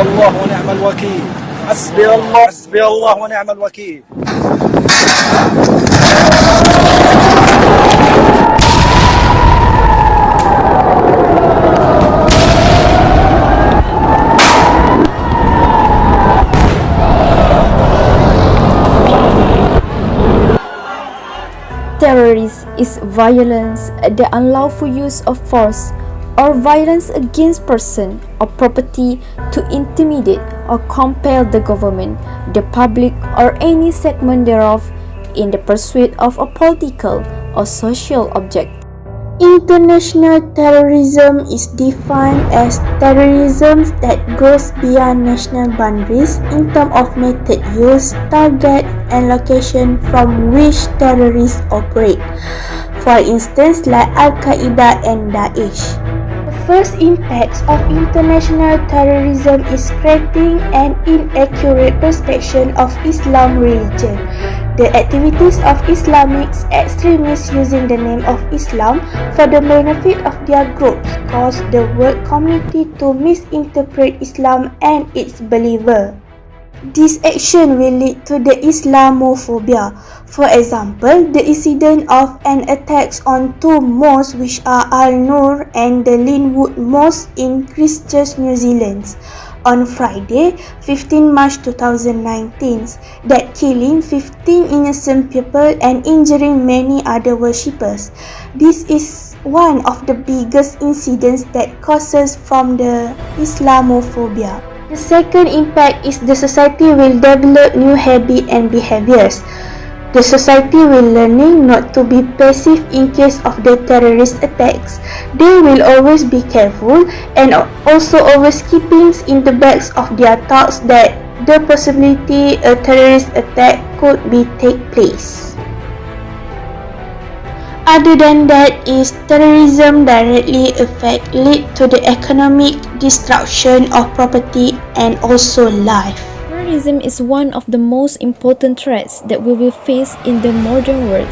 الله ونعم الوكيل. حسبي الله ونعم الوكيل. Terrorism is violence, the unlawful use of force or violence against person or property to intimidate or compel the government, the public, or any segment thereof in the pursuit of a political or social object. International terrorism is defined as terrorism that goes beyond national boundaries in terms of method used, target, and location from which terrorists operate. For instance, like Al-Qaeda and Daesh. The first impacts of international terrorism is creating an inaccurate perception of Islam religion. The activities of Islamic extremists using the name of Islam for the benefit of their groups cause the world community to misinterpret Islam and its believer. This action will lead to the Islamophobia. For example, the incident of an attacks on two mosques which are Al-Noor and the Linwood Mosque in Christchurch, New Zealand, on Friday, 15 March 2019, that killing 15 innocent people and injuring many other worshippers. This is one of the biggest incidents that causes from the Islamophobia. The second impact is the society will develop new habits and behaviors. The society will learning not to be passive in case of the terrorist attacks. They will always be careful and also always keeping in the backs of their thoughts that the possibility a terrorist attack could be take place. Other than that is terrorism directly lead to the economic destruction of property and also life. Terrorism is one of the most important threats that we will face in the modern world.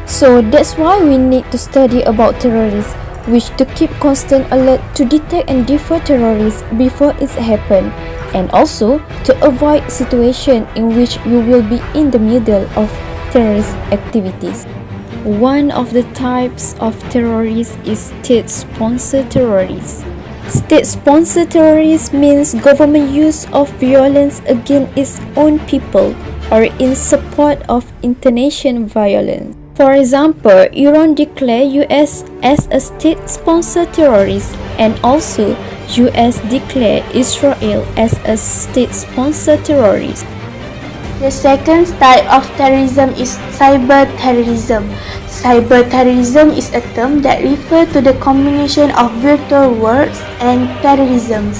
So that's why we need to study about terrorism, which to keep constant alert to detect and deter terrorists before it happens, and also to avoid situation in which you will be in the middle of terrorist activities. One of the types of terrorists is state-sponsored terrorists. State-sponsored terrorism means government use of violence against its own people or in support of international violence. For example, Iran declared US as a state-sponsored terrorist, and also US declared Israel as a state-sponsored terrorist. The second type of terrorism is cyber terrorism. Cyber terrorism is a term that refers to the combination of virtual worlds and terrorism.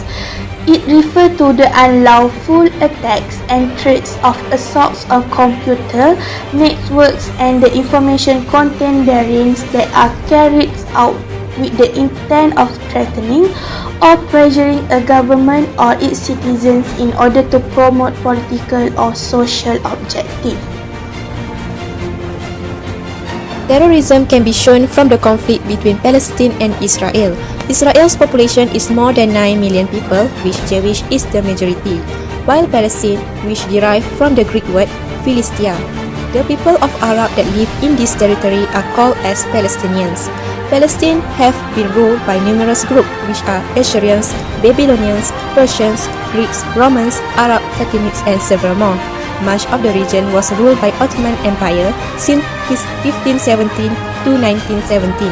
It refers to the unlawful attacks and threats of assaults on computer networks and the information content therein that are carried out with the intent of threatening or pressuring a government or its citizens in order to promote political or social objectives. Terrorism can be shown from the conflict between Palestine and Israel. Israel's population is more than 9 million people, which Jewish is the majority, while Palestine, which derived from the Greek word Philistia. The people of Arab that live in this territory are called as Palestinians. Palestine have been ruled by numerous groups, which are Assyrians, Babylonians, Persians, Greeks, Romans, Arab, Fatimids, and several more. Much of the region was ruled by Ottoman Empire since 1517 to 1917.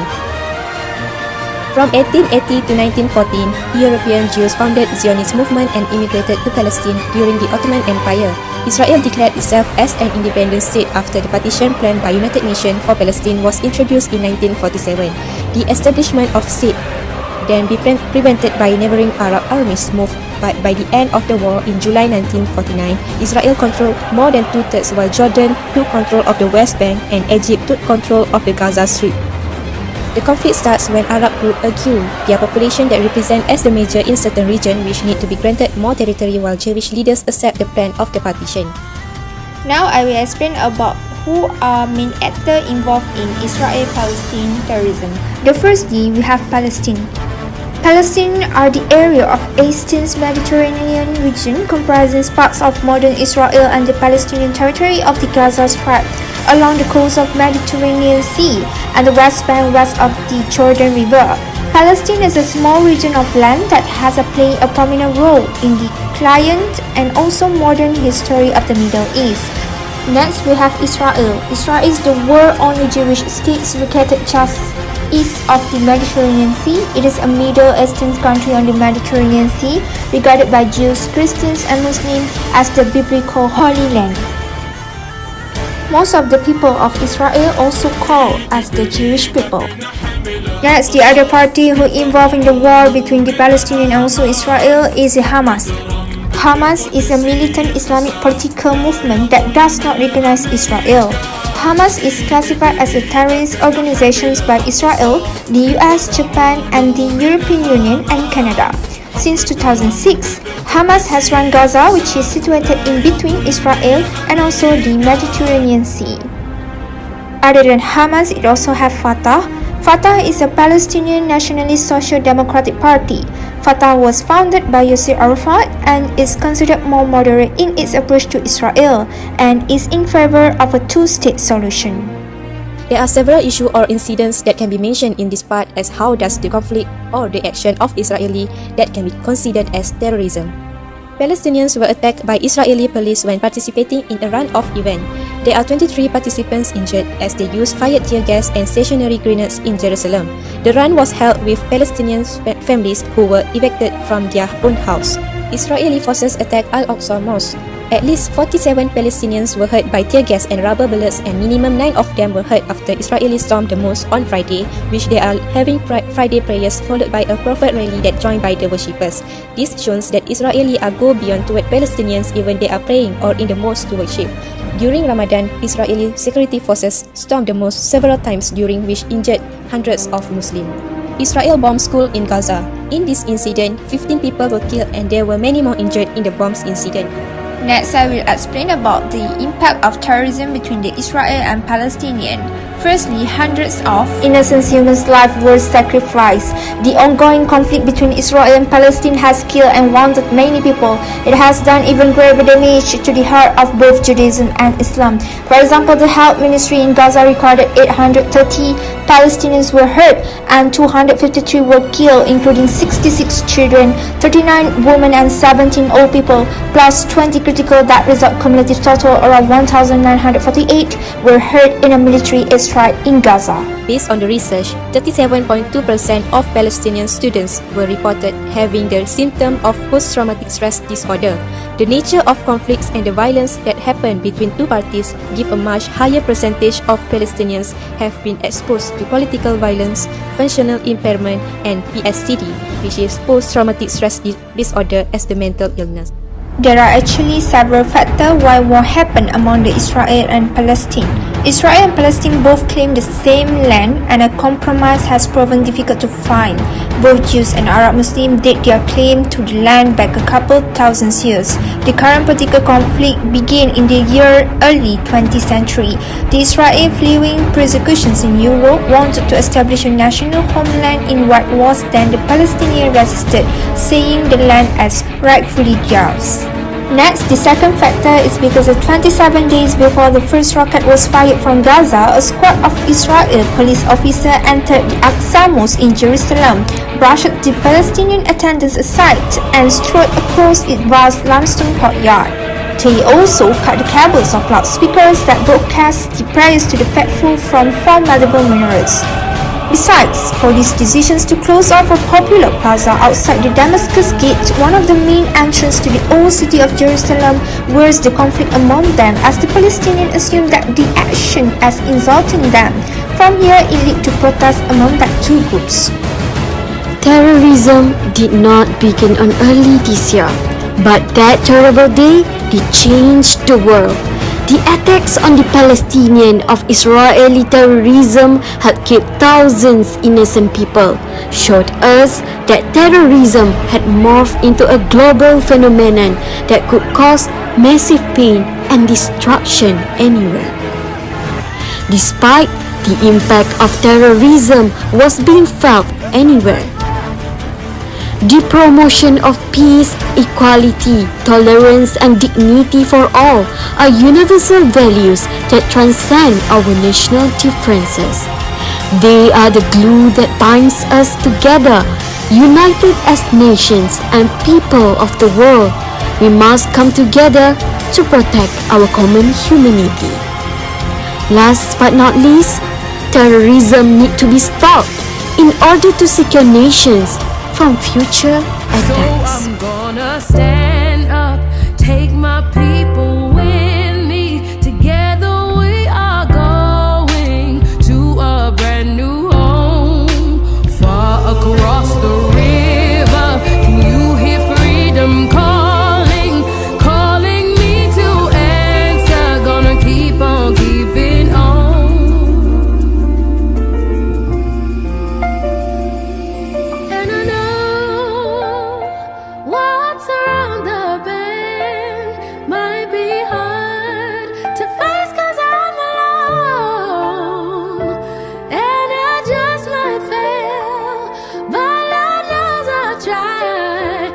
From 1880 to 1914, European Jews founded Zionist movement and immigrated to Palestine during the Ottoman Empire. Israel declared itself as an independent state after the partition plan by United Nations for Palestine was introduced in 1947. The establishment of state then be prevented by neighboring Arab armies moved, but by the end of the war in July 1949, Israel controlled more than two-thirds while Jordan took control of the West Bank and Egypt took control of the Gaza Strip. The conflict starts when Arab groups argue their population that represent as the major in certain region which need to be granted more territory while Jewish leaders accept the plan of the partition. Now I will explain about who are main actors involved in Israel-Palestine terrorism. The firstly, we have Palestine. Palestine are the area of Eastern Mediterranean region comprising parts of modern Israel and the Palestinian territory of the Gaza Strip along the coast of Mediterranean Sea and the West Bank west of the Jordan River. Palestine is a small region of land that has played a prominent role in the client and also modern history of the Middle East. Next, we have Israel. Israel is the world's only Jewish state located just east of the Mediterranean Sea. It is a Middle Eastern country on the Mediterranean Sea, regarded by Jews, Christians, and Muslims as the biblical Holy Land. Most of the people of Israel also call as the Jewish people. Next, the other party who involved in the war between the Palestinians and also Israel is Hamas. Hamas is a militant Islamic political movement that does not recognize Israel. Hamas is classified as a terrorist organization by Israel, the US, Japan, and the European Union and Canada. Since 2006, Hamas has run Gaza, which is situated in between Israel and also the Mediterranean Sea. Other than Hamas, it also has Fatah. Fatah is a Palestinian nationalist social democratic party. Fatah was founded by Yasser Arafat and is considered more moderate in its approach to Israel and is in favor of a two-state solution. There are several issues or incidents that can be mentioned in this part as how does the conflict or the action of Israeli that can be considered as terrorism. Palestinians were attacked by Israeli police when participating in a run-off event. There are 23 participants injured as they used fired tear gas and stationary grenades in Jerusalem. The run was held with Palestinian families who were evicted from their own house. Israeli forces attacked Al-Aqsa Mosque. At least 47 Palestinians were hurt by tear gas and rubber bullets, and minimum 9 of them were hurt after Israeli stormed the mosque on Friday, which they are having Friday prayers followed by a prophet rally that joined by the worshippers. This shows that Israeli are go beyond toward Palestinians even they are praying or in the mosque to worship. During Ramadan, Israeli security forces stormed the mosque several times, during which injured hundreds of Muslims. Israel bombed school in Gaza. In this incident, 15 people were killed and there were many more injured in the bombs incident. Next, I will explain about the impact of terrorism between the Israel and Palestinian. Firstly, hundreds of innocent humans' lives were sacrificed. The ongoing conflict between Israel and Palestine has killed and wounded many people. It has done even greater damage to the heart of both Judaism and Islam. For example, the Health Ministry in Gaza recorded 830 Palestinians were hurt and 253 were killed, including 66 children, 39 women and 17 old people, plus 20 critical that result cumulative total around 1,948 were hurt in a military airstrike in Gaza. Based on the research, 37.2% of Palestinian students were reported having the symptom of post-traumatic stress disorder. The nature of conflicts and the violence that happen between two parties give a much higher percentage of Palestinians have been exposed to political violence, functional impairment, and PSTD, which is post-traumatic stress disorder as the mental illness. There are actually several factors why war happened among the Israel and Palestine. Israel and Palestine both claim the same land, and a compromise has proven difficult to find. Both Jews and Arab Muslims date their claim to the land back a couple thousand years. The current political conflict began in the early 20th century. The Israel, fleeing persecutions in Europe, wanted to establish a national homeland in what was then the Palestinian resisted, saying the land as rightfully theirs. Next, the second factor is because 27 days before the first rocket was fired from Gaza, a squad of Israel police officers entered the Aqsa Mosque in Jerusalem, brushed the Palestinian attendants aside, and strode across its vast limestone courtyard. They also cut the cables of loudspeakers that broadcast the prayers to the faithful from 4 multiple minarets. Besides, police decisions to close off a popular plaza outside the Damascus Gate, one of the main entrances to the old city of Jerusalem, worsened the conflict among them as the Palestinians assumed that the action as insulting them. From here, it led to protests among the two groups. Terrorism did not begin on early this year, but that terrible day did change the world. The attacks on the Palestinian of Israeli terrorism had killed thousands innocent people, showed us that terrorism had morphed into a global phenomenon that could cause massive pain and destruction anywhere. Despite the impact of terrorism was being felt anywhere, the promotion of peace, equality, tolerance, and dignity for all are universal values that transcend our national differences. They are the glue that binds us together, united as nations and people of the world. We must come together to protect our common humanity. Last but not least, terrorism needs to be stopped in order to secure nations from future attacks. So I'm gonna stand up, take my people with me. Together we are going to a brand new home, far across the river. Can you hear freedom calling, calling me to answer? Gonna keep on keeping on. And I know what's around the bend might be hard to face 'cause I'm alone, and I just might fail, but Lord knows I'll try.